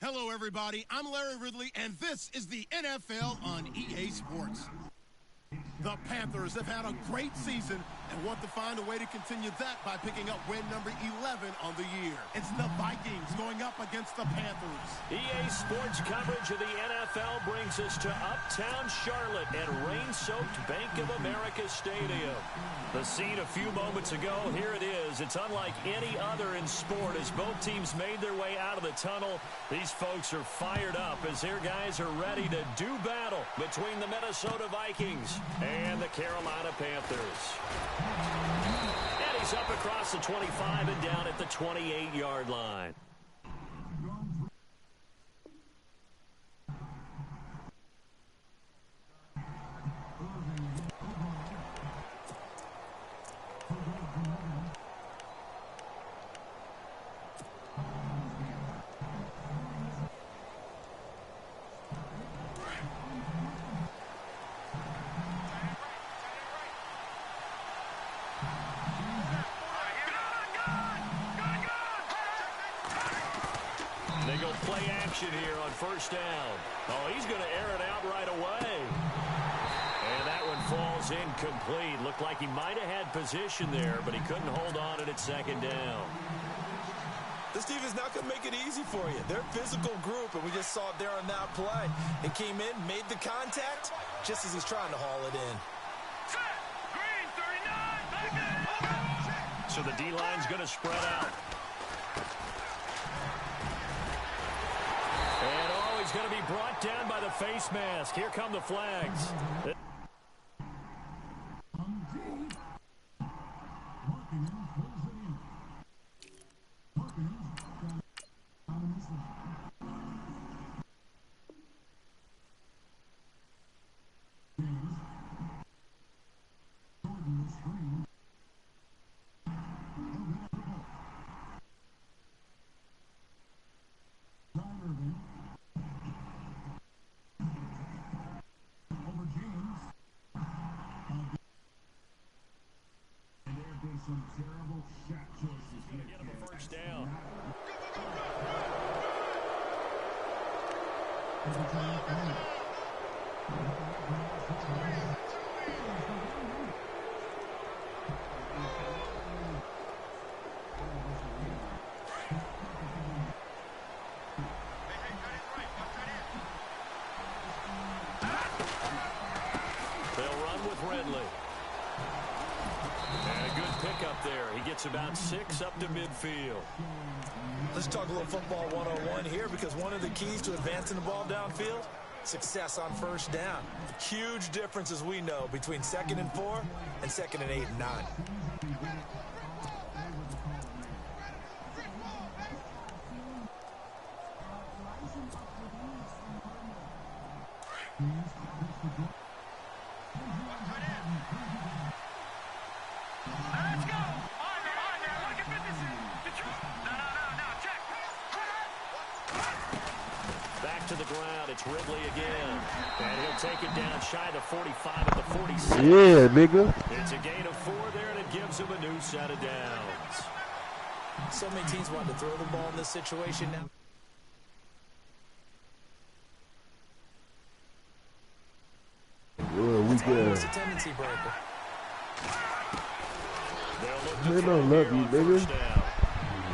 Hello, everybody. I'm Larry Ridley, and this is the NFL on EA Sports. The Panthers have had a great season and want to find a way to continue that by picking up win number 11 on the year. It's the Vikings going up against the Panthers. EA Sports coverage of the NFL brings us to Uptown Charlotte at rain-soaked Bank of America Stadium. The scene a few moments ago, here it is. It's unlike any other in sport as both teams made their way out of the tunnel. These folks are fired up as their guys are ready to do battle between the Minnesota Vikings and the Carolina Panthers. And he's up across the 25 and down at the 28-yard line. They go play action here on first down. Oh, he's going to air it out right away. And that one falls incomplete. Looked like he might have had position there, but he couldn't hold on at second down. This defense not going to make it easy for you. They're a physical group, and we just saw it there on that play. He came in, made the contact, just as he's trying to haul it in. So the D-line's going to spread out. And, oh, he's going to be brought down by the face mask. Here come the flags. Some terrible shot choices. He's going to get him a first down. They'll run with Ridley. And a good pickup there. He gets about 6 up to midfield. Let's talk a little football 101 here, because one of the keys to advancing the ball downfield, success on first down. Huge difference, as we know, between 2nd and 4 and 2nd and 8 and 9. Back to the ground. It's Ridley again. And he'll take it down shy of the 45 at the 46. Yeah, nigga. It's a gain of 4 there, and it gives him a new set of downs. So many teams want to throw the ball in this situation now. Well, we got. It's a tendency breaker. They don't love you, nigga.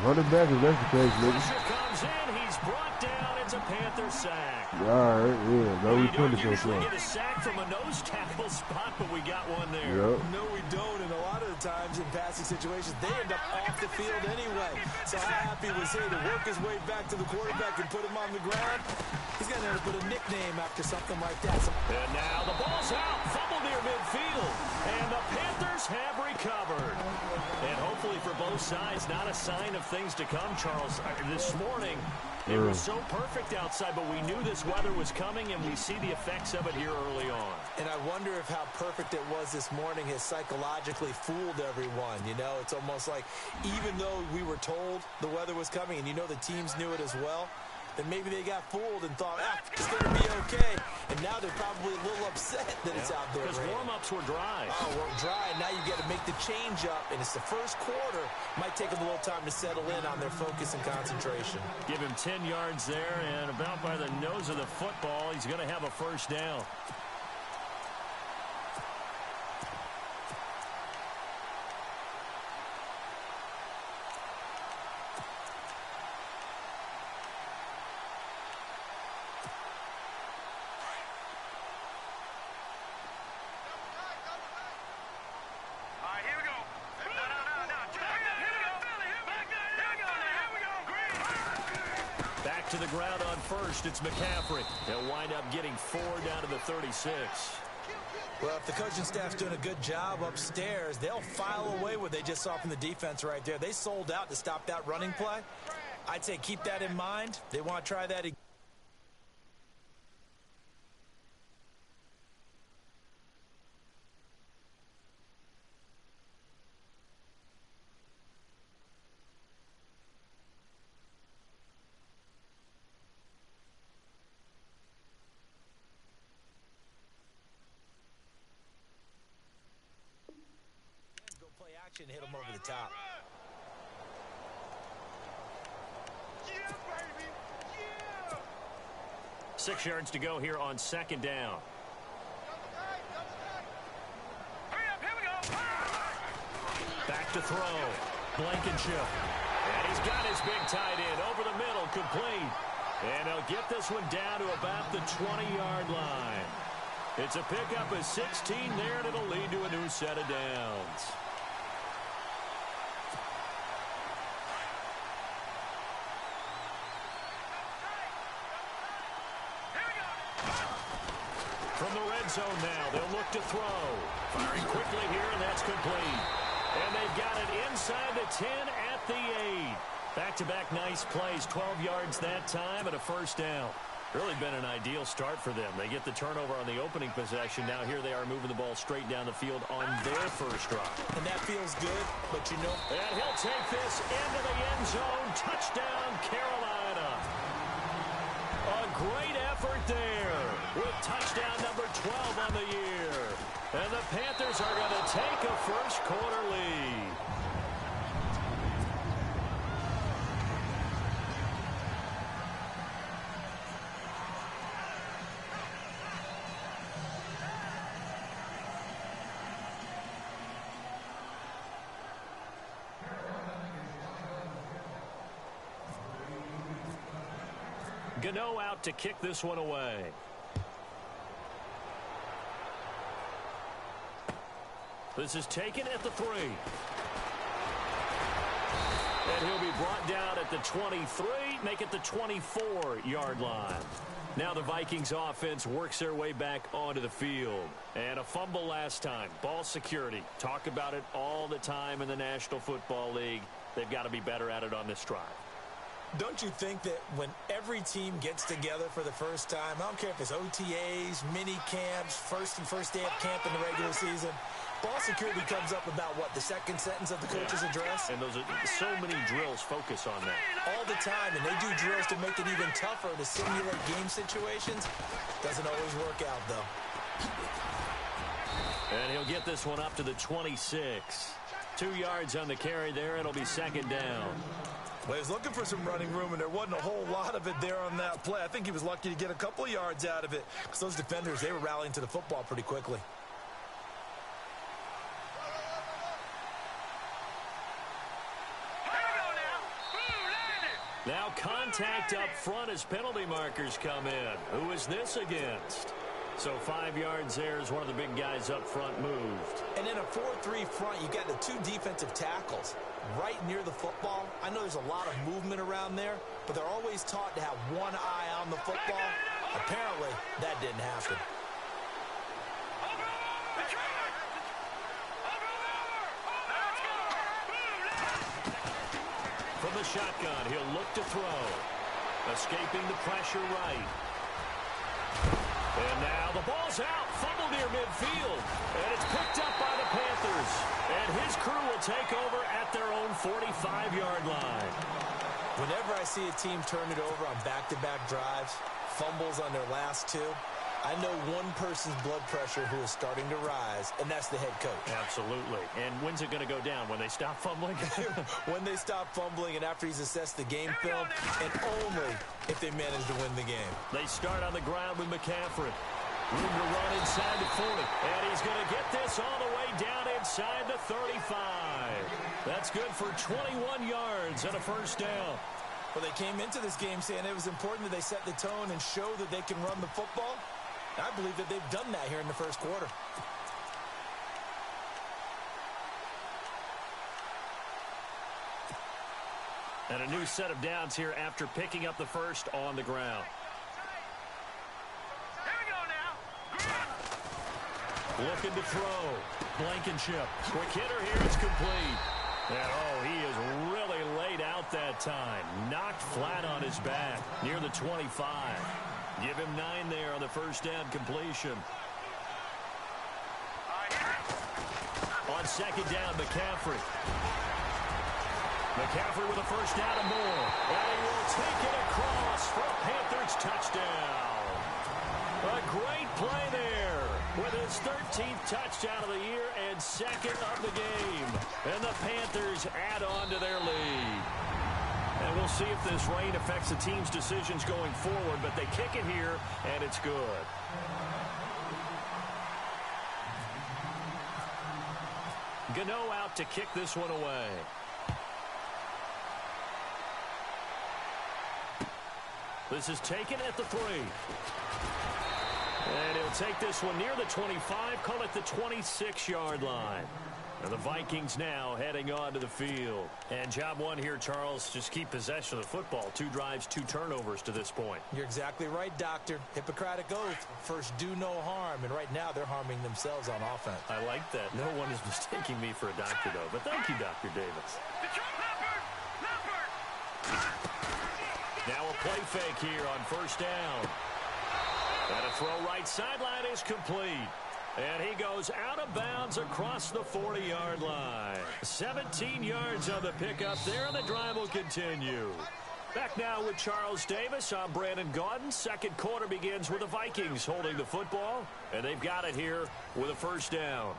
Running back if that's the case, nigga. Pressure comes in. He's brought down. It's a Panther sack. All right, yeah. No, we don't put it usually get a sack from a nose tackle spot, but we got one there. Yep. No, we don't, and a lot of the times in passing situations, they end up off the field anyway. So how happy was he to work his way back to the quarterback and put him on the ground? He's going to end up with a nickname after something like that. And now the ball's out, fumble near midfield, and the Panthers have recovered. And hopefully for both sides, not a sign of things to come, Charles. This morning, it was so perfect outside, but we knew this weather was coming, and we see the effects of it here early on. And I wonder if how perfect it was this morning has psychologically fooled everyone. You know, it's almost like even though we were told the weather was coming, and you know the teams knew it as well, and maybe they got fooled and thought, it's going to be okay. And now they're probably a little upset that it's out there. Because warm-ups were dry. Oh, we're dry. Now you got to make the change up, and it's the first quarter. Might take them a little time to settle in on their focus and concentration. Give him 10 yards there, and about by the nose of the football, he's going to have a first down. To the ground on first, it's McCaffrey. They'll wind up getting 4 down to the 36. Well, if the coaching staff's doing a good job upstairs, they'll file away what they just saw from the defense right there. They sold out to stop that running play. I'd say keep that in mind. They want to try that again. And hit him over the top. Yeah, baby. Yeah. 6 yards to go here on second down. Hurry up, here we go. Back to throw. Blankenship. And he's got his big tight end over the middle, complete. And he'll get this one down to about the 20-yard line. It's a pickup of 16 there, and it'll lead to a new set of downs. From the red zone now, they'll look to throw. Firing quickly here, and that's complete. And they've got it inside the 10 at the 8. Back-to-back nice plays, 12 yards that time and a first down. Really been an ideal start for them. They get the turnover on the opening possession. Now here they are moving the ball straight down the field on their first drive. And that feels good, but you know. And he'll take this into the end zone. Touchdown, Carolina. A great effort there with touchdown number 12 on the year. And the Panthers are going to take a first quarter lead. Gano out to kick this one away. This is taken at the 3. And he'll be brought down at the 23, make it the 24-yard line. Now the Vikings offense works their way back onto the field. And a fumble last time. Ball security. Talk about it all the time in the National Football League. They've got to be better at it on this drive. Don't you think that when every team gets together for the first time, I don't care if it's OTAs, mini camps, first day of camp in the regular season, ball security comes up about, what, the second sentence of the coach's address? And those are so many drills focus on that. All the time, and they do drills to make it even tougher to simulate game situations. Doesn't always work out, though. And he'll get this one up to the 26. 2 yards on the carry there. It'll be second down. Well, he was looking for some running room, and there wasn't a whole lot of it there on that play. I think he was lucky to get a couple of yards out of it because those defenders, they were rallying to the football pretty quickly. Now contact up front as penalty markers come in. Who is this against? So 5 yards there as one of the big guys up front moved. And in a 4-3 front, you got the 2 defensive tackles right near the football. I know there's a lot of movement around there, but they're always taught to have one eye on the football. Apparently, that didn't happen. From the shotgun, he'll look to throw. Escaping the pressure right. And now the ball's out. Fumble near midfield. And it's picked up by the Panthers. And his crew will take over at their own 45-yard line. Whenever I see a team turn it over on back-to-back drives, fumbles on their last two, I know one person's blood pressure who is starting to rise, and that's the head coach. Absolutely. And when's it going to go down? When they stop fumbling? When they stop fumbling and after he's assessed the game film, and only if they manage to win the game. They start on the ground with McCaffrey. Room to run inside the 40. And he's going to get this all the way down inside the 35. That's good for 21 yards and a first down. Well, they came into this game saying it was important that they set the tone and show that they can run the football. I believe that they've done that here in the first quarter. And a new set of downs here after picking up the first on the ground. Here we go now. Looking to throw. Blankenship. Quick hitter here. It's complete. And, oh, he is really laid out that time. Knocked flat on his back near the 25. Give him 9 there on the first down completion. On second down, McCaffrey. McCaffrey with a first down and more. And he will take it across for a Panthers touchdown. A great play there with his 13th touchdown of the year and second of the game. And the Panthers add on to their lead. And we'll see if this rain affects the team's decisions going forward, but they kick it here, and it's good. Gano out to kick this one away. This is taken at the 3. And he'll take this one near the 25, call it the 26-yard line. And the Vikings now heading on to the field. And job one here, Charles, just keep possession of the football. 2 drives, 2 turnovers to this point. You're exactly right, Doctor. Hippocratic oath. First, do no harm. And right now, they're harming themselves on offense. I like that. No one is mistaking me for a doctor, though. But thank you, Dr. Davis. Now a play fake here on first down. And a throw right sideline is complete. And he goes out of bounds across the 40-yard line. 17 yards on the pickup there, and the drive will continue. Back now with Charles Davis. I'm Brandon Gaudin. Second quarter begins with the Vikings holding the football, and they've got it here with a first down.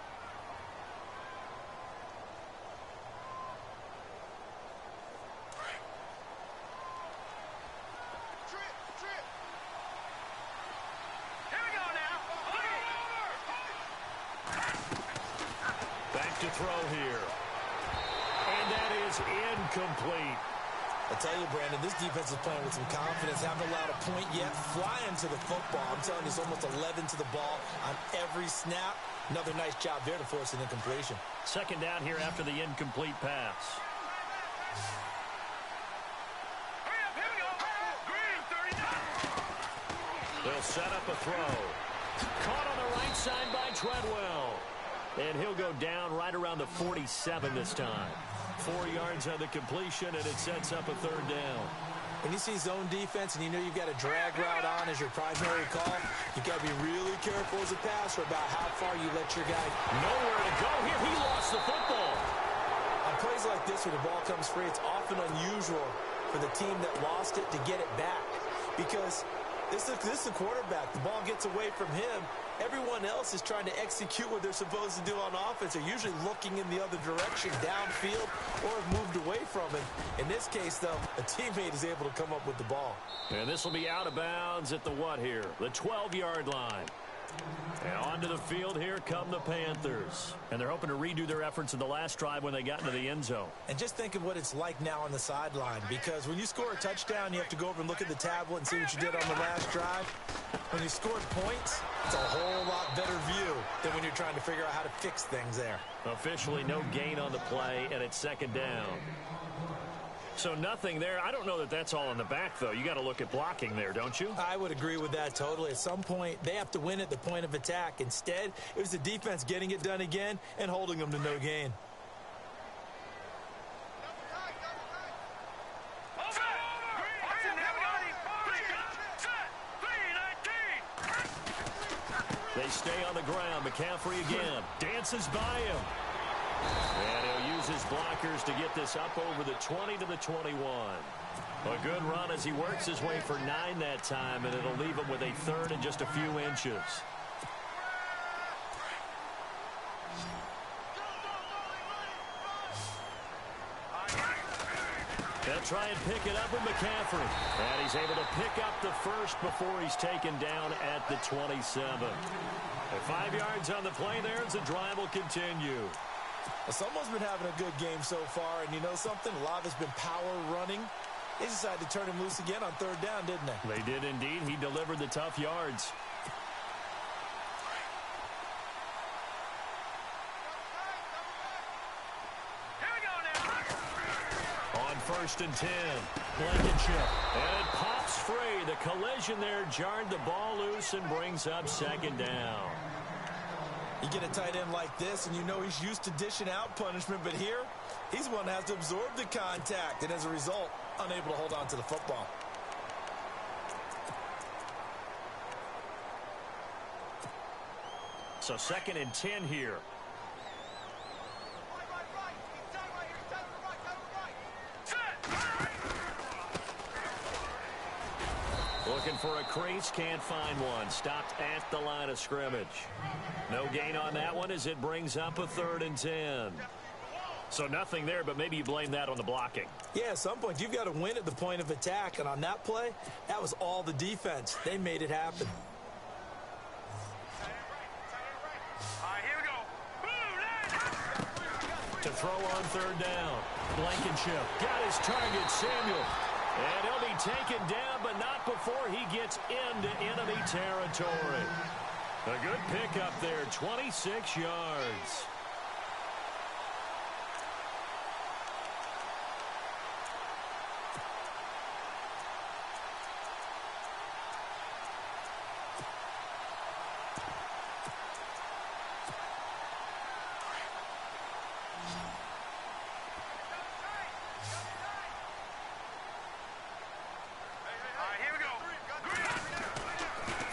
To throw here. And that is incomplete. I tell you, Brandon, this defense is playing with some confidence. Haven't allowed a point yet. Flying to the football. I'm telling you, it's almost 11 to the ball on every snap. Another nice job there to force an incompletion. Second down here after the incomplete pass. They'll set up a throw. Caught on the right side by Treadwell. And he'll go down right around the 47 this time. 4 yards on the completion, and it sets up a third down. When you see zone defense and you know you've got a drag route on as your primary call, you've got to be really careful as a passer about how far you let your guy. Nowhere to go here. He lost the football. On plays like this where the ball comes free, it's often unusual for the team that lost it to get it back. Because this is the quarterback. The ball gets away from him. Everyone else is trying to execute what they're supposed to do on offense. They're usually looking in the other direction, downfield, or have moved away from him. In this case, though, a teammate is able to come up with the ball. And this will be out of bounds at the what here? The 12-yard line. And onto the field here come the Panthers. And they're hoping to redo their efforts in the last drive when they got into the end zone. And just think of what it's like now on the sideline, because when you score a touchdown, you have to go over and look at the tablet and see what you did on the last drive. When you scored points, it's a whole lot better view than when you're trying to figure out how to fix things there. Officially no gain on the play, and it's second down. So nothing there. I don't know that that's all in the back, though. You got to look at blocking there, don't you? I would agree with that totally. At some point, they have to win at the point of attack. Instead, it was the defense getting it done again and holding them to no gain. They stay on the ground. McCaffrey again. Dances by him. And he'll use his blockers to get this up over the 20 to the 21. A good run as he works his way for 9 that time, and it'll leave him with a third and just a few inches. They'll try and pick it up with McCaffrey. And he's able to pick up the first before he's taken down at the 27. And 5 yards on the play there as the drive will continue. Well, someone's been having a good game so far, and you know something? A lot has been power running. They decided to turn him loose again on 3rd down, didn't they? They did indeed. He delivered the tough yards. On 1st and 10, Blankenship. And it pops free. The collision there jarred the ball loose and brings up 2nd down. You get a tight end like this, and you know he's used to dishing out punishment, but here, he's one that has to absorb the contact, and as a result, unable to hold on to the football. So 2nd and 10 here. Looking for a crease, can't find one. Stopped at the line of scrimmage. No gain on that one as it brings up a 3rd and 10. So nothing there, but maybe you blame that on the blocking. Yeah, at some point, you've got to win at the point of attack, and on that play, that was all the defense. They made it happen. To throw on 3rd down. Blankenship got his target, Samuel. And he'll be taken down, but not before he gets into enemy territory. A good pickup there, 26 yards.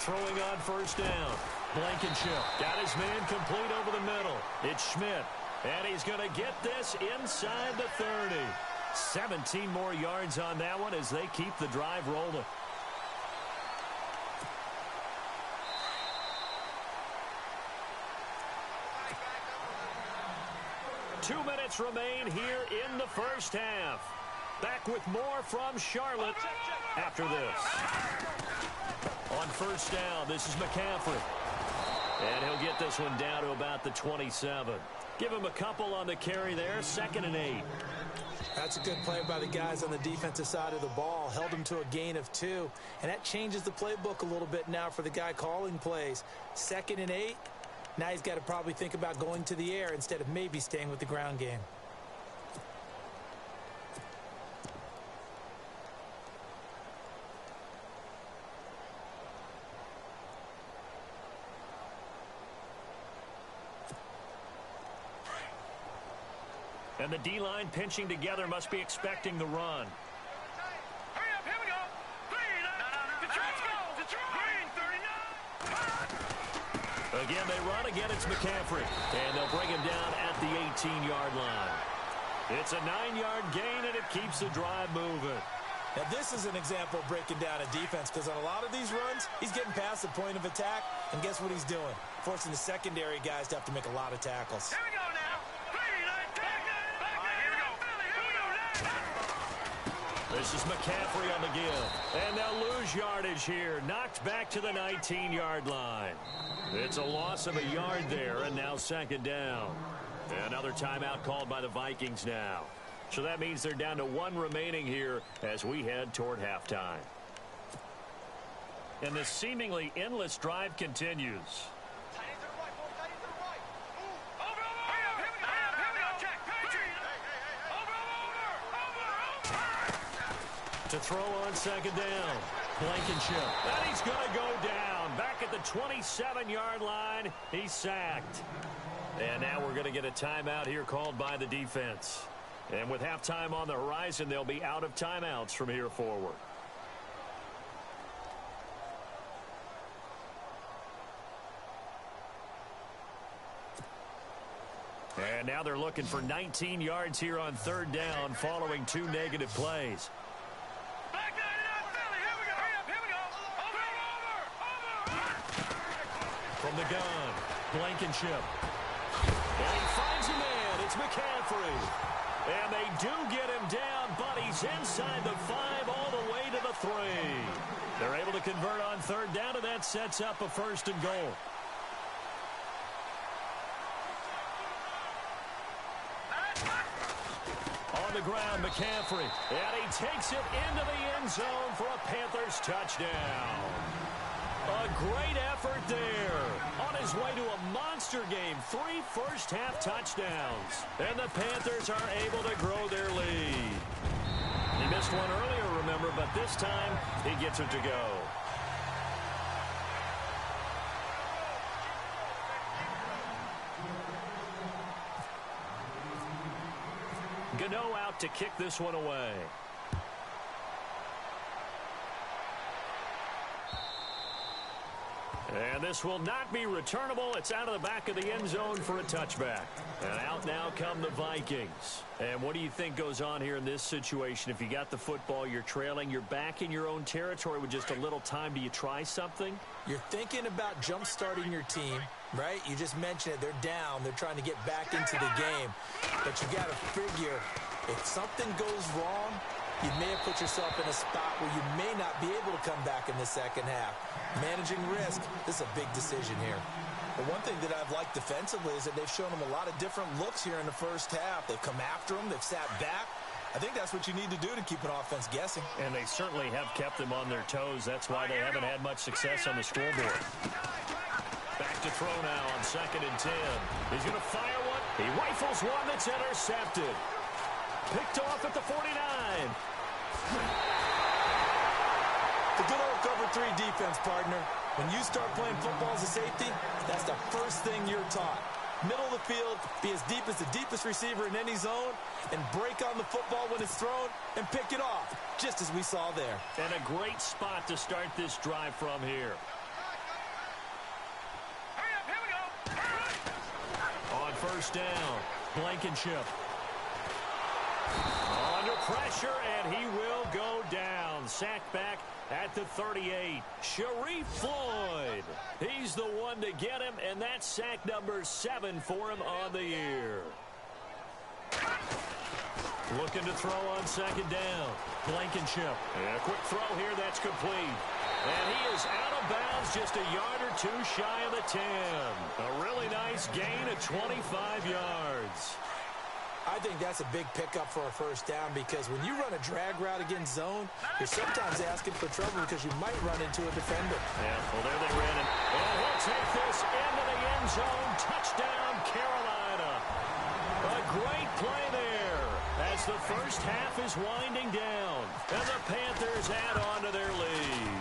Throwing on 1st down. Blankenship got his man complete over the middle. It's Schmidt. And he's going to get this inside the 30. 17 more yards on that one as they keep the drive rolling. Two minutes remain here in the 1st half. Back with more from Charlotte after this. On 1st down, this is McCaffrey. And he'll get this one down to about the 27. Give him a couple on the carry there, 2nd and 8. That's a good play by the guys on the defensive side of the ball. Held him to a gain of 2. And that changes the playbook a little bit now for the guy calling plays. 2nd and 8. Now he's got to probably think about going to the air instead of maybe staying with the ground game. And the D-line pinching together must be expecting the run. Hurry up, here we go. Green, let's go. Green, 39. Again, they run. Again, it's McCaffrey. And they'll bring him down at the 18-yard line. It's a 9-yard gain, and it keeps the drive moving. Now, this is an example of breaking down a defense, because on a lot of these runs, he's getting past the point of attack, and guess what he's doing? Forcing the secondary guys to have to make a lot of tackles. Here we go now. Green, attack. Here we go. This is McCaffrey on the give. And they'll lose yardage here. Knocked back to the 19-yard line. It's a loss of a yard there, and now 2nd down. Another timeout called by the Vikings now. So that means they're down to 1 remaining here as we head toward halftime. And this seemingly endless drive continues. To throw on 2nd down. Blankenship. And he's going to go down. Back at the 27-yard line. He's sacked. And now we're going to get a timeout here called by the defense. And with halftime on the horizon, they'll be out of timeouts from here forward. And now they're looking for 19 yards here on 3rd down following 2 negative plays. From the gun, Blankenship. And he finds a man. It's McCaffrey. And they do get him down, but he's inside the 5 all the way to the 3. They're able to convert on third down, and that sets up a 1st and goal. On the ground, McCaffrey. And he takes it into the end zone for a Panthers touchdown. A great effort there. On his way to a monster game. 3 first-half touchdowns. And the Panthers are able to grow their lead. He missed one earlier, remember, but this time he gets it to go. Gano out to kick this one away. And this will not be returnable. It's out of the back of the end zone for a touchback. And out now come the Vikings. And what do you think goes on here in this situation? If you got the football, you're trailing, you're back in your own territory with just a little time. Do you try something? You're thinking about jump-starting your team, right? You just mentioned it. They're down. They're trying to get back into the game. But you got to figure, if something goes wrong, you may have put yourself in a spot where you may not be able to come back in the second half. Managing risk, this is a big decision here. But one thing that I've liked defensively is that they've shown them a lot of different looks here in the first half. They've come after them. They've sat back. I think that's what you need to do to keep an offense guessing. And they certainly have kept them on their toes. That's why they haven't had much success on the scoreboard. Back to throw now on 2nd and 10. He's going to fire one. He rifles one that's intercepted. Picked off at the 49. The good old cover 3 defense, partner. When you start playing football as a safety, that's the first thing you're taught. Middle of the field, be as deep as the deepest receiver in any zone, and break on the football when it's thrown and pick it off, just as we saw there. And a great spot to start this drive from here. Hurry up, here we go. On 1st down, Blankenship. Under pressure, and he will go down. Sacked back at the 38. Sharif Floyd. He's the one to get him, and that's sack number 7 for him on the year. Looking to throw on 2nd down. Blankenship. And a quick throw here, that's complete. And he is out of bounds, just a yard or 2 shy of the 10. A really nice gain of 25 yards. I think that's a big pickup for a 1st down because when you run a drag route against zone, you're sometimes asking for trouble because you might run into a defender. Yeah, well, there they ran it. And he'll take this into the end zone. Touchdown, Carolina. A great play there as the first half is winding down. And the Panthers add on to their lead.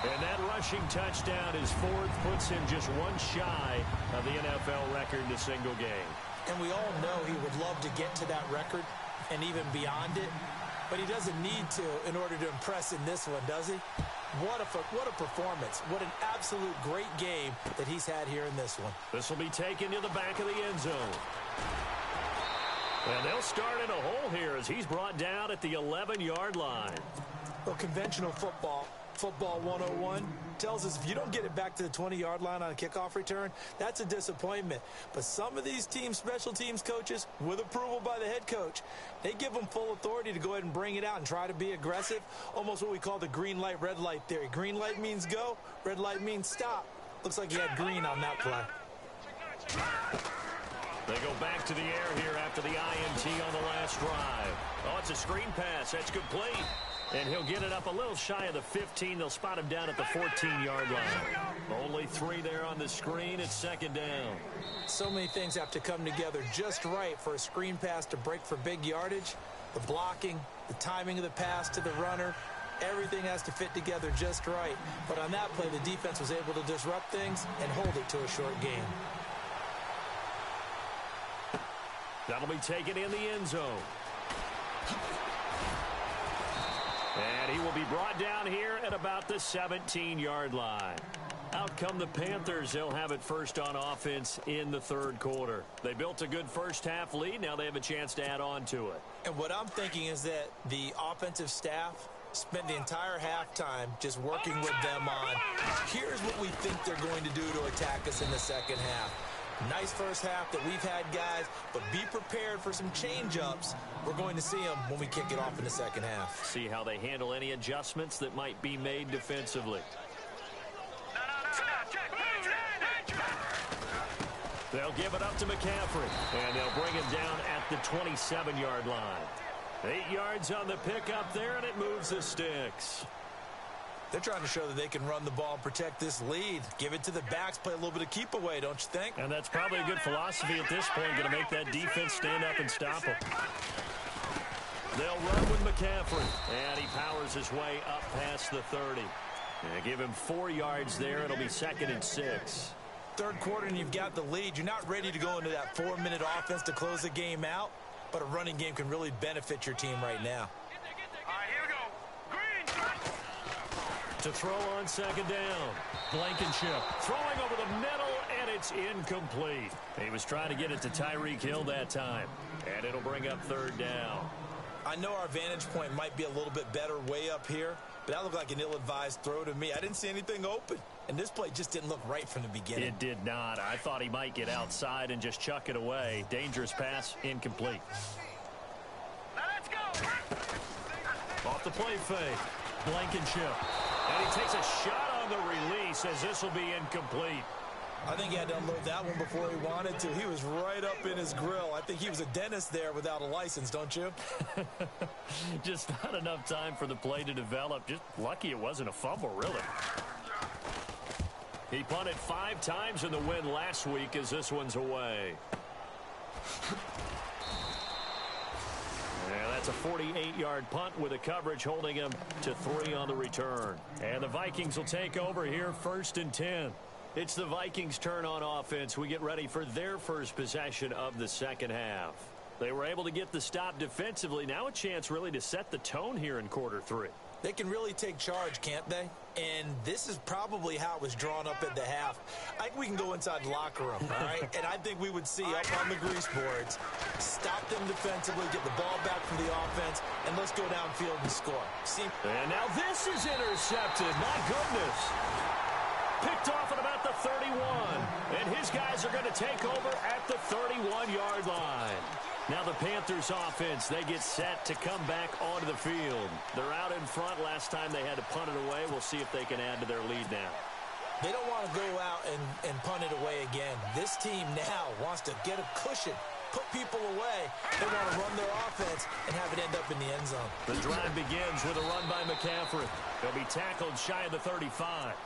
And that rushing touchdown is 4th, puts him just 1 shy of the NFL record in a single game. And we all know he would love to get to that record and even beyond it, but he doesn't need to in order to impress in this one, does he? What a performance. What an absolute great game that he's had here in this one. This will be taken to the back of the end zone. And they'll start in a hole here as he's brought down at the 11-yard line. Well, conventional football 101, tells us if you don't get it back to the 20-yard line on a kickoff return, that's a disappointment. But some of these teams, special teams coaches, with approval by the head coach, they give them full authority to go ahead and bring it out and try to be aggressive, almost what we call the green light, red light theory. Green light means go, red light means stop. Looks like he had green on that play. They go back to the air here after the INT on the last drive. Oh, it's a screen pass. That's complete. And he'll get it up a little shy of the 15. They'll spot him down at the 14-yard line. Only 3 there on the screen. It's 2nd down. So many things have to come together just right for a screen pass to break for big yardage. The blocking, the timing of the pass to the runner, everything has to fit together just right. But on that play, the defense was able to disrupt things and hold it to a short game. That'll be taken in the end zone. And he will be brought down here at about the 17-yard line. Out come the Panthers. They'll have it first on offense in the 3rd quarter. They built a good first half lead. Now they have a chance to add on to it. And what I'm thinking is that the offensive staff Spent the entire halftime just working with them on, here's what we think they're going to do to attack us in the second half. Nice first half that we've had, guys, but be prepared for some change-ups. We're going to see them when we kick it off in the second half. See how they handle any adjustments that might be made defensively. They'll give it up to McCaffrey, and they'll bring him down at the 27-yard line. 8 yards on the pickup there, and it moves the sticks. They're trying to show that they can run the ball and protect this lead. Give it to the backs, play a little bit of keep away, don't you think? And that's probably a good philosophy at this point, going to make that defense stand up and stop them. They'll run with McCaffrey, and he powers his way up past the 30. And give him 4 yards there. It'll be 2nd and 6. Third quarter, and you've got the lead. You're not ready to go into that 4-minute offense to close the game out, but a running game can really benefit your team right now. To throw on 2nd down. Blankenship throwing over the middle, and it's incomplete. He was trying to get it to Tyreek Hill that time, and it'll bring up 3rd down. I know our vantage point might be a little bit better way up here, but that looked like an ill-advised throw to me. I didn't see anything open, and this play just didn't look right from the beginning. It did not. I thought he might get outside and just chuck it away. Dangerous pass, incomplete. Now let's go. Off the play fake. Blankenship. And he takes a shot on the release as this will be incomplete. I think he had to unload that one before he wanted to. He was right up in his grill. I think he was a dentist there without a license, don't you? Just not enough time for the play to develop. Just lucky it wasn't a fumble, really. He punted 5 times in the win last week as this one's away. And that's a 48-yard punt with a coverage holding him to 3 on the return. And the Vikings will take over here 1st and 10. It's the Vikings' turn on offense. We get ready for their first possession of the second half. They were able to get the stop defensively. Now a chance really to set the tone here in quarter 3. They can really take charge, can't they? And this is probably how it was drawn up at the half. I think we can go inside the locker room, all right? And I think we would see up on the grease boards, stop them defensively, get the ball back from the offense, and let's go downfield and score. See? And now this is intercepted. My goodness. Picked off at about the 31. And his guys are going to take over at the 31-yard line. Now the Panthers offense, they get set to come back onto the field. They're out in front. Last time they had to punt it away. We'll see if they can add to their lead now. They don't want to go out and punt it away again. This team now wants to get a cushion, put people away. They want to run their offense and have it end up in the end zone. The drive begins with a run by McCaffrey. He'll be tackled shy of the 35.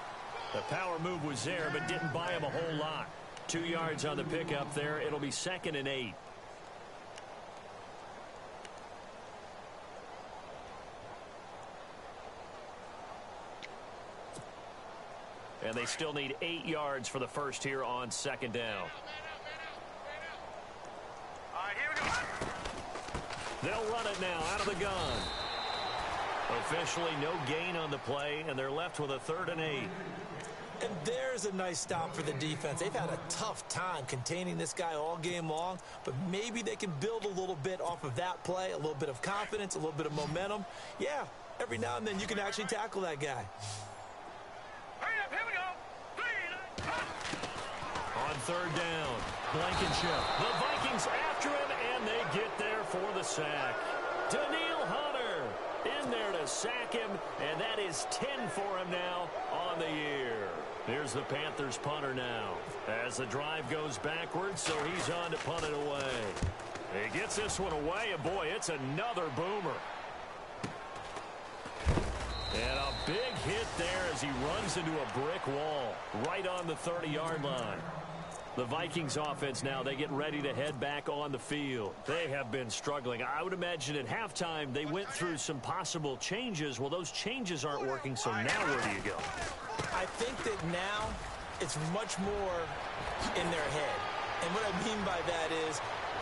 The power move was there, but didn't buy him a whole lot. 2 yards on the pickup there. It'll be 2nd and 8. And they still need 8 yards for the first here on 2nd down. All right, here we go. They'll run it now out of the gun. Officially no gain on the play, and they're left with a 3rd and 8. And there's a nice stop for the defense. They've had a tough time containing this guy all game long, but maybe they can build a little bit off of that play, a little bit of confidence, a little bit of momentum. Yeah, every now and then you can actually tackle that guy. Hurry up, here we go. 3, On 3rd down, Blankenship. The Vikings after him, and they get there for the sack. Daniil Hunter in there to sack him, and that is 10 for him now on the year. Here's the Panthers punter now as the drive goes backwards, so he's on to punt it away. He gets this one away, and boy, it's another boomer. And a big hit there as he runs into a brick wall right on the 30-yard line. The Vikings offense now, they get ready to head back on the field. They have been struggling. I would imagine at halftime they went through some possible changes. Well, those changes aren't working, so now where do you go? I think that now it's much more in their head. And what I mean by that is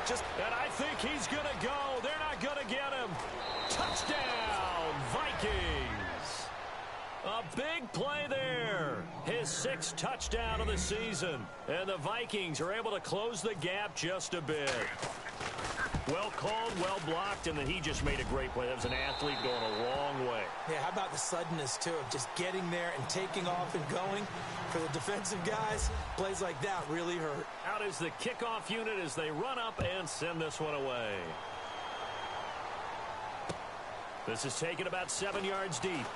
just... And I think he's going to go. They're not going to get him. Touchdown, Vikings. A big play there. His 6th touchdown of the season. And the Vikings are able to close the gap just a bit. Well called, well blocked, and then he just made a great play. That was an athlete going a long way. Yeah, how about the suddenness, too, of just getting there and taking off and going? For the defensive guys, plays like that really hurt. Out is the kickoff unit as they run up and send this one away. This is taken about 7 yards deep.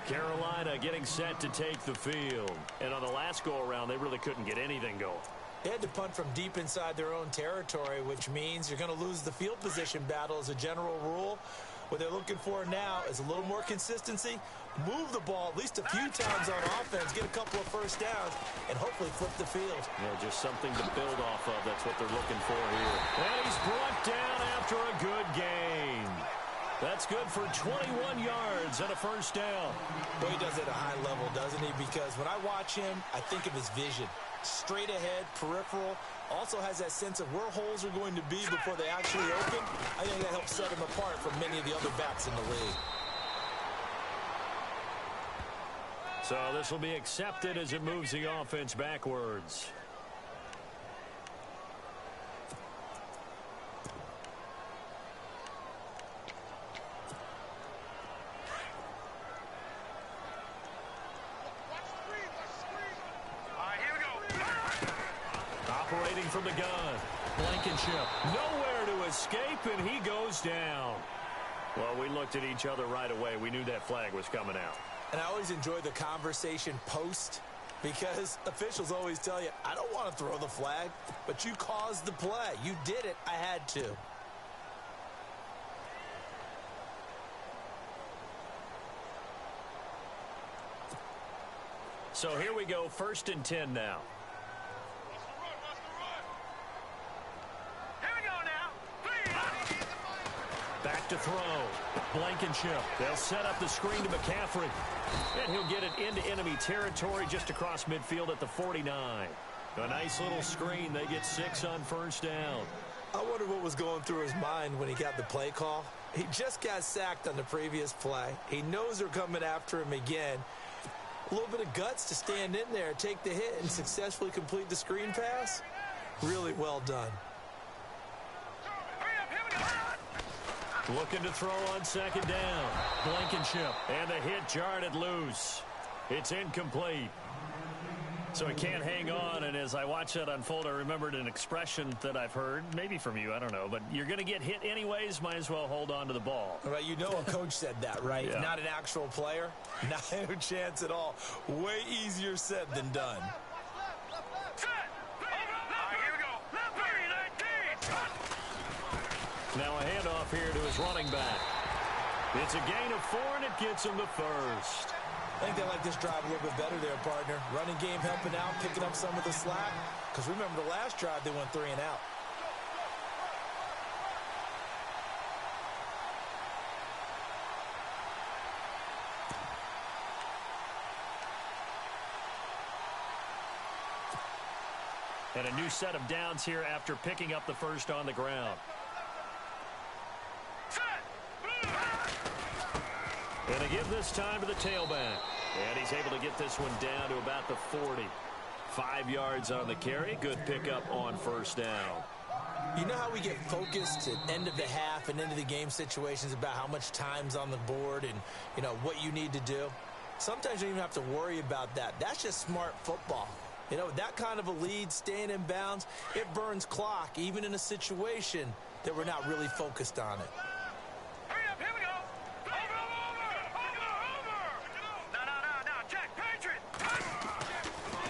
Carolina getting set to take the field. And on the last go-around, they really couldn't get anything going. They had to punt from deep inside their own territory, which means you're going to lose the field position battle as a general rule. What they're looking for now is a little more consistency, move the ball at least a few times on offense, get a couple of first downs, and hopefully flip the field. Yeah, just something to build off of. That's what they're looking for here. And he's brought down after a good gain. That's good for 21 yards and a first down. Well, he does it at a high level, doesn't he? Because when I watch him, I think of his vision. Straight ahead, peripheral. Also has that sense of where holes are going to be before they actually open. I think that helps set him apart from many of the other backs in the league. So this will be accepted as it moves the offense backwards. Operating from the gun. Blankenship. Nowhere to escape, and he goes down. Well, we looked at each other right away. We knew that flag was coming out. And I always enjoy the conversation post because officials always tell you, I don't want to throw the flag, but you caused the play. You did it. I had to. So here we go, 1st and 10 now. Back to throw. Blankenship. They'll set up the screen to McCaffrey. And he'll get it into enemy territory just across midfield at the 49. A nice little screen. They get 6 on first down. I wonder what was going through his mind when he got the play call. He just got sacked on the previous play. He knows they're coming after him again. A little bit of guts to stand in there, take the hit, and successfully complete the screen pass. Really well done. Looking to throw on 2nd down. Blankenship. And the hit jarred it loose. It's incomplete. So he can't hang on, and as I watch that unfold, I remembered an expression that I've heard, maybe from you, I don't know, but you're going to get hit anyways, might as well hold on to the ball. All right, you know a coach said that, right? Yeah. Not an actual player. Not a chance at all. Way easier said than done. Now a handoff here to his running back. It's a gain of 4, and it gets him the first. I think they like this drive a little bit better there, partner. Running game helping out, picking up some of the slack. Because remember, the last drive, they went 3 and out. And a new set of downs here after picking up the first on the ground. And they give this time to the tailback. And he's able to get this one down to about the 40. 5 yards on the carry. Good pickup on first down. You know how we get focused at end of the half and into the game situations about how much time's on the board and, you know, what you need to do? Sometimes you don't even have to worry about that. That's just smart football. You know, that kind of a lead, staying in bounds, it burns clock, even in a situation that we're not really focused on it.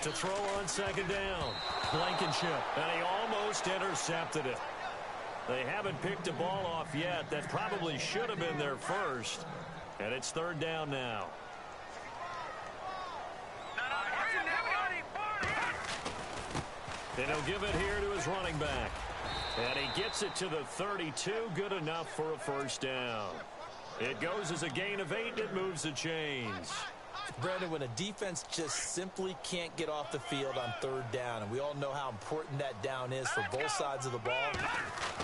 To throw on 2nd down. Blankenship. And he almost intercepted it. They haven't picked a ball off yet. That probably should have been their first. And it's 3rd down now. And he'll give it here to his running back. And he gets it to the 32. Good enough for a first down. It goes as a gain of 8. It moves the chains. Brandon, when a defense just simply can't get off the field on 3rd down, and we all know how important that down is for both sides of the ball,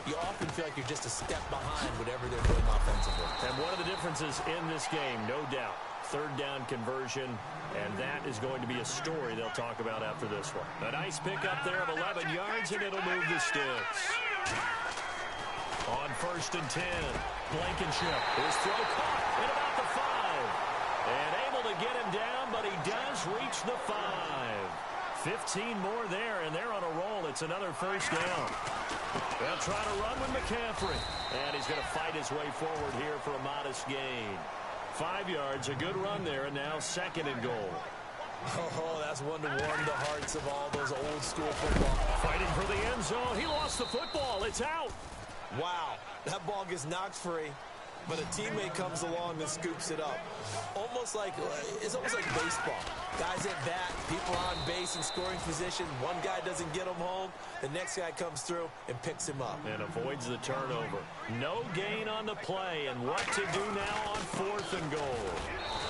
you often feel like you're just a step behind whatever they're doing offensively. And one of the differences in this game, no doubt, third down conversion, and that is going to be a story they'll talk about after this one. A nice pickup there of 11 yards, and it'll move the sticks. On 1st and 10, Blankenship. His throw caught at about the 5. And able to get him down, but he does reach the 5. 15 more there, and they're on a roll. It's another first down. They'll try to run with McCaffrey. And he's going to fight his way forward here for a modest gain. 5 yards, a good run there, and now 2nd and goal. Oh, that's one to warm the hearts of all those old school football. Fighting for the end zone. He lost the football. It's out. Wow, that ball gets knocked free, but a teammate comes along and scoops it up. It's almost like baseball. Guys at bat, people on base in scoring position. One guy doesn't get him home. The next guy comes through and picks him up. And avoids the turnover. No gain on the play, and what to do now on 4th and goal.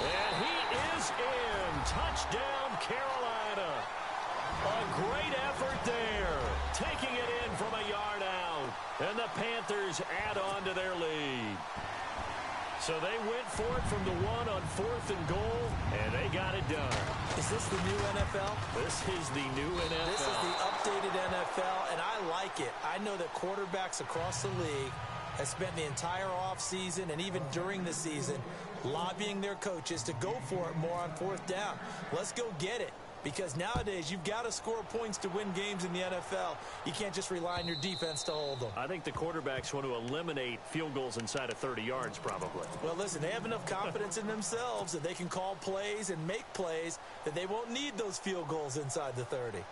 And he is in. Touchdown, Carolina. A great effort there. Taking it in from a yard out. And the Panthers add on to their lead. So they went for it from the 1 on 4th and goal, and they got it done. Is this the new NFL? This is the new NFL. This is the updated NFL, and I like it. I know that quarterbacks across the league have spent the entire offseason and even during the season lobbying their coaches to go for it more on 4th down. Let's go get it. Because nowadays, you've got to score points to win games in the NFL. You can't just rely on your defense to hold them. I think the quarterbacks want to eliminate field goals inside of 30 yards, probably. Well, listen, they have enough confidence in themselves that they can call plays and make plays that they won't need those field goals inside the 30.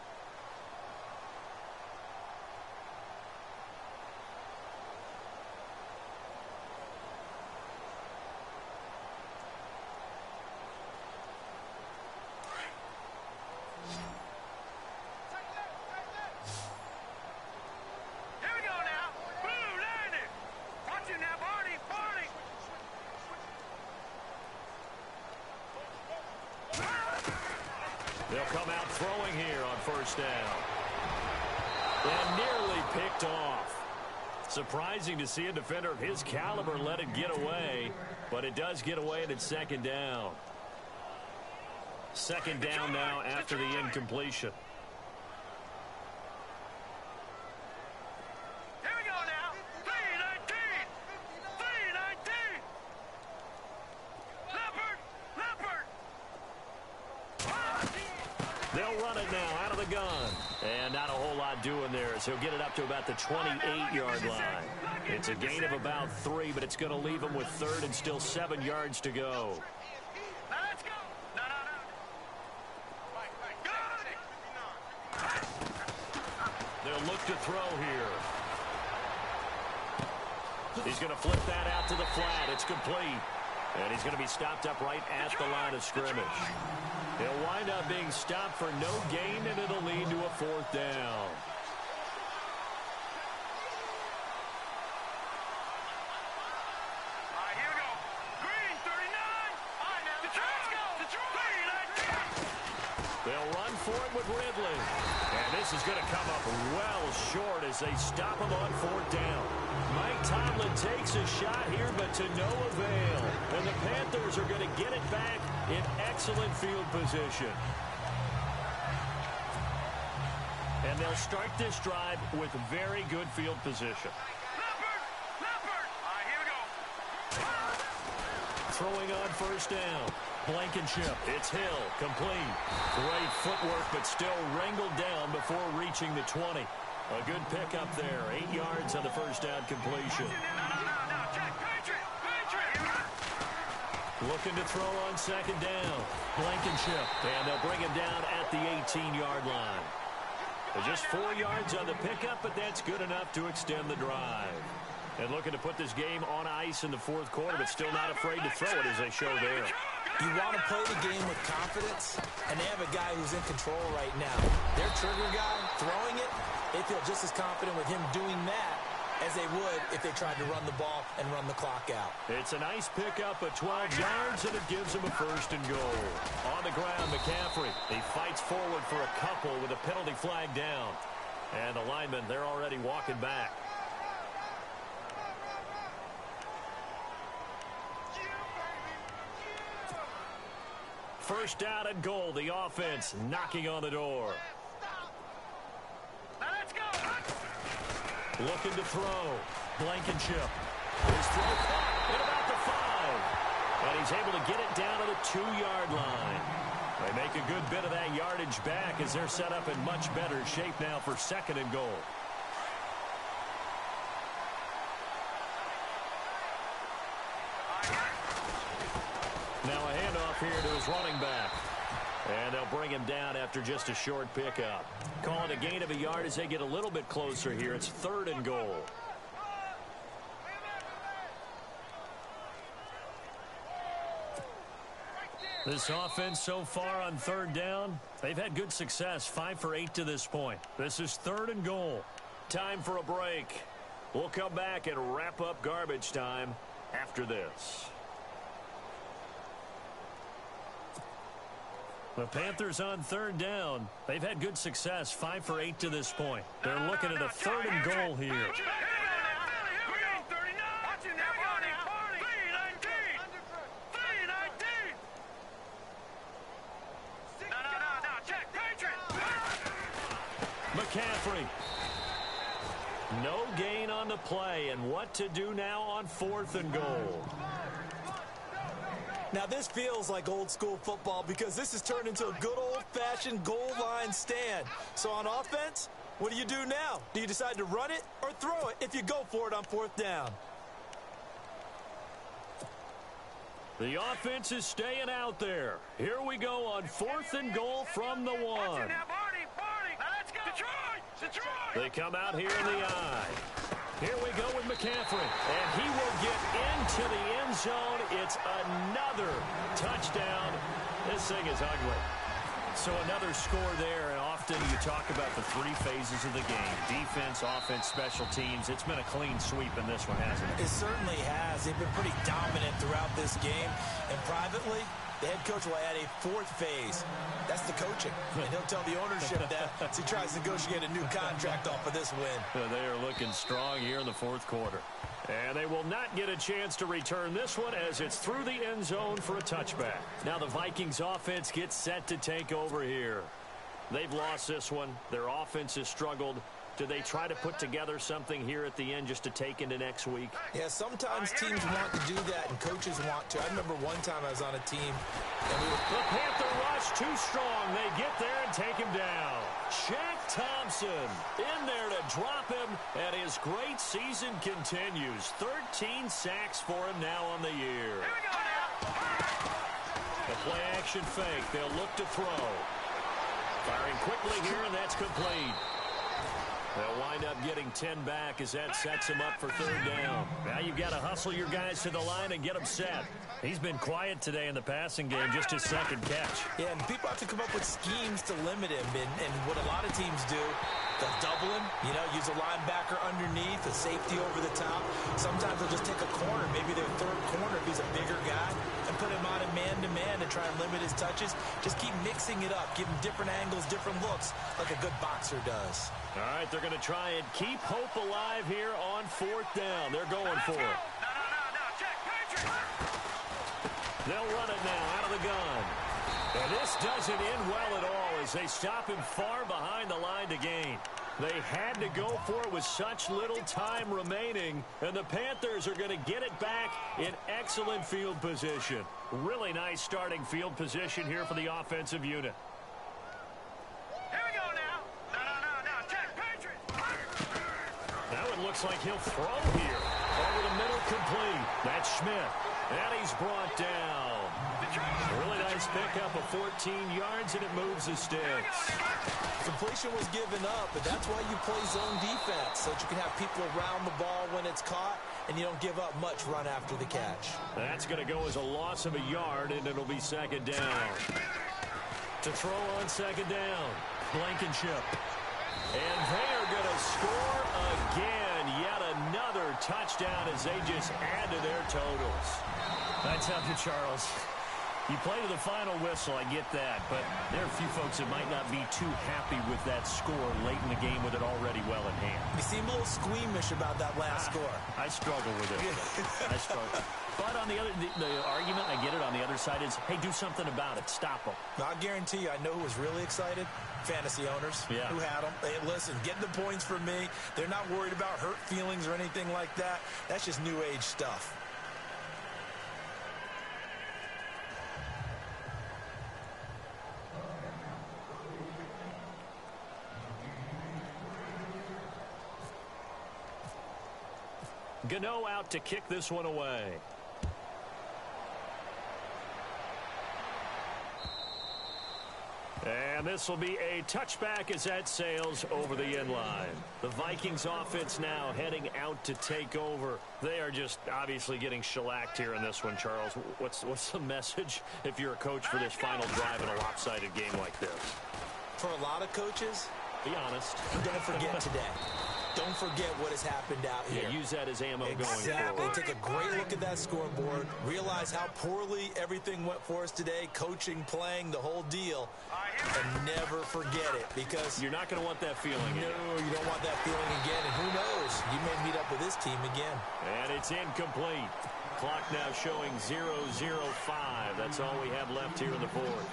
They'll come out throwing here on 1st down. And nearly picked off. Surprising to see a defender of his caliber let it get away, but it does get away and it's 2nd down. 2nd down now after the incompletion. Here we go now. 319. 319. Leopard. They'll run it now out of the gun. And not a whole lot doing there, so he'll get it up to about the 28-yard line. It's a gain of about 3, but it's going to leave him with 3rd and still 7 yards to go. Let's go. No. They'll look to throw here. He's going to flip that out to the flat. It's complete. And he's going to be stopped up right at the line of scrimmage. He'll wind up being stopped for no gain, and it'll lead to a 4th down. All right, here we go. Green, 39. All right, now. Detroit. They'll run for it with Ridley. And this is going to come up well short as they stop him on 4th down. Mike Tomlin takes a shot here, but to no avail. And the Panthers are going to get it back in excellent field position. And they'll start this drive with very good field position. Leopard. All right, here we go. Throwing on 1st down. Blankenship. It's Hill. Complete. Great footwork, but still wrangled down before reaching the 20. A good pickup there. 8 yards on the 1st down completion. No. Jack, Patriot. Looking to throw on 2nd down. Blankenship. And they'll bring him down at the 18-yard line. Just 4 yards on the pickup, but that's good enough to extend the drive. And looking to put this game on ice in the 4th quarter, but still not afraid to throw it as they show there. You want to play the game with confidence, and they have a guy who's in control right now. Their trigger guy throwing it, they feel just as confident with him doing that as they would if they tried to run the ball and run the clock out. It's a nice pickup of 12 yards, and it gives him a 1st and goal. On the ground, McCaffrey. He fights forward for a couple with a penalty flag down. And the linemen, they're already walking back. first down and goal. The offense knocking on the door. Now let's go. Looking to throw. Blankenship. His throw caught at about the 5. And he's able to get it down to the 2-yard line. They make a good bit of that yardage back as they're set up in much better shape now for 2nd and goal. Now a handoff here to his running back. And they'll bring him down after just a short pickup. Calling a gain of a yard as they get a little bit closer here. It's 3rd and goal. This offense so far on 3rd down, they've had good success. 5 for 8 to this point. This is 3rd and goal. Time for a break. We'll come back and wrap up garbage time after this. The Panthers on 3rd down. They've had good success. 5 for 8 to this point. They're looking at a 3rd and goal here. McCaffrey. No gain on the play, and what to do now on 4th and goal. Now this feels like old school football because this has turned into a good old-fashioned goal line stand. So on offense, what do you do now? Do you decide to run it or throw it if you go for it on 4th down? The offense is staying out there. Here we go on 4th and goal from the 1. They come out here in the eye. Here we go with McCaffrey. And he will get into the end zone. It's another touchdown. This thing is ugly. So another score there, and often you talk about the 3 phases of the game. Defense, offense, special teams. It's been a clean sweep in this one, hasn't it? It certainly has. They've been pretty dominant throughout this game. And privately, the head coach will add a 4th phase. That's the coaching. And he'll tell the ownership that as he tries to negotiate a new contract off of this win. They are looking strong here in the 4th quarter. And they will not get a chance to return this one as it's through the end zone for a touchback. Now the Vikings offense gets set to take over here. They've lost this one. Their offense has struggled. Do they try to put together something here at the end just to take into next week? Yeah, sometimes teams want to do that and coaches want to. I remember one time I was on a team. And the Panther rush too strong. They get there and take him down. Shaq Thompson in there to drop him, and his great season continues. 13 sacks for him now on the year. The play action fake. They'll look to throw. Firing quickly here, and that's complete. They'll wind up getting 10 back as that sets him up for 3rd down. Now you've got to hustle your guys to the line and get them set. He's been quiet today in the passing game, just his 2nd catch. Yeah, and people have to come up with schemes to limit him. And what a lot of teams do, they'll double him, use a linebacker underneath, a safety over the top. Sometimes they'll just take a corner, maybe their 3rd corner if he's a bigger guy, and put him on a man-to-man to try and limit his touches. Just keep mixing it up, give him different angles, different looks, like a good boxer does. All right, they're going to try and keep hope alive here on 4th down. They're going for it. They'll run it now out of the gun. And this doesn't end well at all as they stop him far behind the line to gain. They had to go for it with such little time remaining, and the Panthers are going to get it back in excellent field position. Really nice starting field position here for the offensive unit. Now it looks like he'll throw here. Over the middle, complete. That's Schmidt. And he's brought down. Really nice pickup of 14 yards, and it moves the sticks. Completion was given up, but that's why you play zone defense, so that you can have people around the ball when it's caught, and you don't give up much run after the catch. That's going to go as a loss of a yard, and it'll be 2nd down. To throw on 2nd down, Blankenship. And they are going to score again. Yet another touchdown as they just add to their totals. I tell you, Charles, You play to the final whistle, I get that, but there are a few folks that might not be too happy with that score late in the game with it already well in hand. You seem a little squeamish about that last score. I struggle with it. I struggle. But on the argument, I get it, on the other side is, hey, do something about it. Stop them. I guarantee you, I know who was really excited. Fantasy owners who had them. Hey, listen, get the points from me. They're not worried about hurt feelings or anything like that. That's just new age stuff. Gano out to kick this one away. And this will be a touchback as that sails over the end line. The Vikings offense now heading out to take over. They are just obviously getting shellacked here in this one, Charles. What's the message if you're a coach for this final drive in a lopsided game like this? For a lot of coaches, be honest. Don't forget today. Don't forget what has happened out here. Yeah, use that as ammo going forward. Exactly. Take a great look at that scoreboard. Realize how poorly everything went for us today. Coaching, playing, the whole deal. And never forget it, because you're not going to want that feeling again. No, you don't want that feeling again. And who knows? You may meet up with this team again. And it's incomplete. Clock now showing 0-0-5. That's all we have left here in the fourth.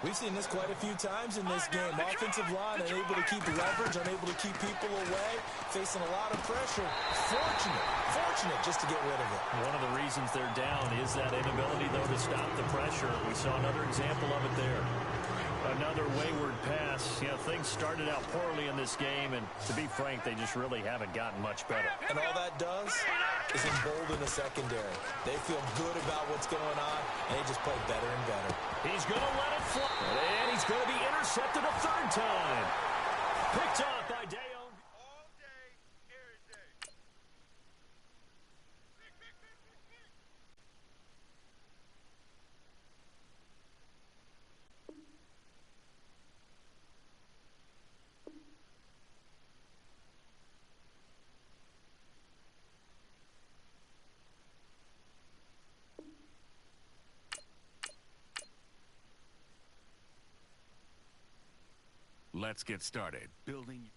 We've seen this quite a few times in this game. Offensive line unable to keep leverage, unable to keep people away, facing a lot of pressure. Fortunate just to get rid of it. One of the reasons they're down is that inability, though, to stop the pressure. We saw another example of it there. Another wayward pass. You know, things started out poorly in this game, and to be frank, they just really haven't gotten much better. And all that does is embolden the secondary. They feel good about what's going on, and they just play better and better. He's going to let it fly, and he's going to be intercepted a third time. Picked off by Deo. All day, every day. Let's get started building.